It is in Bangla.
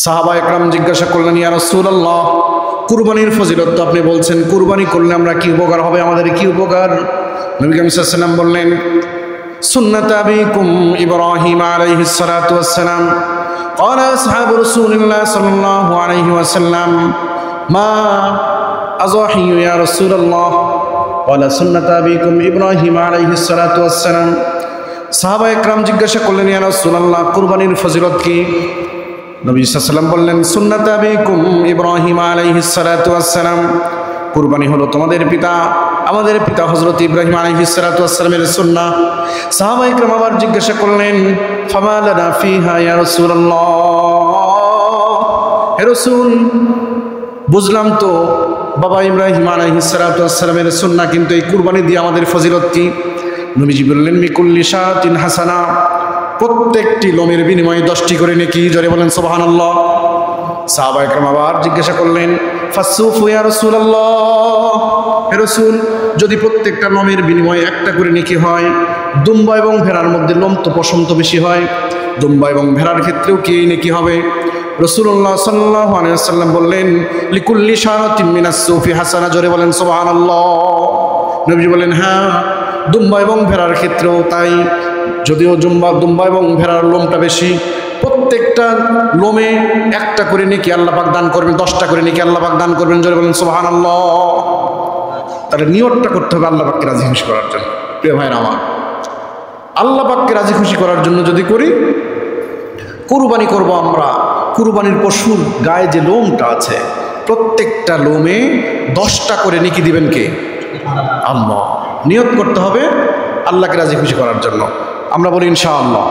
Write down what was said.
সাহাবা একরাম জিজ্ঞাসা করলেন, ইয়া রাসূলুল্লাহ, কুরবানির ফজিলত তো আপনি বলছেন, কুরবানি করলে আমরা কি উপকার হবে, আমাদের কি উপকার? নবী করিম সাল্লাল্লাহু আলাইহি ওয়াসাল্লাম বললেন, সুন্নাত আবিকুম ইব্রাহিম আলাইহিস সালাতু ওয়াস সালাম। قال أصحاب رسول الله صلى الله عليه وسلم ما أضحي يا رسول الله قال سنة أبيكم إبراهيم عليه الصلاة والسلام। সাহাবা একরাম জিজ্ঞাসা করলেন, ইয়া রাসূলুল্লাহ, কুরবানির ফজিলত কি? নবী সাল্লাল্লাহু আলাইহি ওয়াসাল্লাম বললেন, সুন্নাত আবিকুম ইব্রাহিম আলাইহিস সালাতু ওয়াস সালাম। কুরবানি হলো তোমাদের পিতা, আমাদের পিতা হযরত ইব্রাহিম আলাইহিস সালাতু ওয়াস সালামের সুন্নাহ। সাহাবা একরাম আবার জিজ্ঞাসা করলেন, ফামা লানা ফিহা ইয়া রাসূলুল্লাহ, হে রাসূল, বুঝলাম তো বাবা ইব্রাহিম আলাইহিস সালাতু ওয়াস সালামের সুন্নাহ, কিন্তু এই কুরবানি দিয়ে আমাদের ফজিলত কি? নবীজি বললেন, মিকুল্লি শাতিন হাসানা, প্রত্যেকটি লোমের বিনিময়ে 10টি করে নেকি। জোরে বলেন সুবহানাল্লাহ। সাহাবা একরাম আবার জিজ্ঞাসা করলেন, ফাসুফু ইয়া রাসূলুল্লাহ, হে রাসূল, যদি প্রত্যেকটা লোমের বিনিময়ে একটা করে নেকি হয়, দুম্বা এবং ভেড়ার মধ্যে লোম তো পশম তো বেশি হয়, দুম্বা এবং ভেড়ার ক্ষেত্রেও কি নেকি হবে? রাসূলুল্লাহ সাল্লাল্লাহু আলাইহি ওয়াসাল্লাম বললেন, লিকুল্লি শারাতিন মিনাস সুফি হাসানা। জোরে বলেন সুবহানাল্লাহ। নবীজি বলেন, হ্যাঁ, দুম্বা এবং ভেড়ার ক্ষেত্রেও তাই। যদিও দুম্বা এবং ভেড়ার লোমটা বেশি, প্রত্যেকটা লোমে একটা করে নেকি আল্লাহ পাক দান করবেন, 10টা করে নেকি আল্লাহ পাক দান করবেন। জোরে বলেন সুবহানাল্লাহ। তাহলে নিয়তটা করতে হবে আল্লাহ পাককে রাজি খুশি করার জন্য। প্রিয় ভাইরা আমার, আল্লাহ পাককে রাজি খুশি করার জন্য যদি করি, কুরবানি করব আমরা, কুরবানির পশুর গায়ে যে লোমটা আছে, প্রত্যেকটা লোমে 10টা করে নেকি দিবেন কে? আল্লাহ। নিয়ত করতে হবে আল্লাহকে রাজি খুশি করার জন্য। আমরা বলি ইনশাআল্লাহ।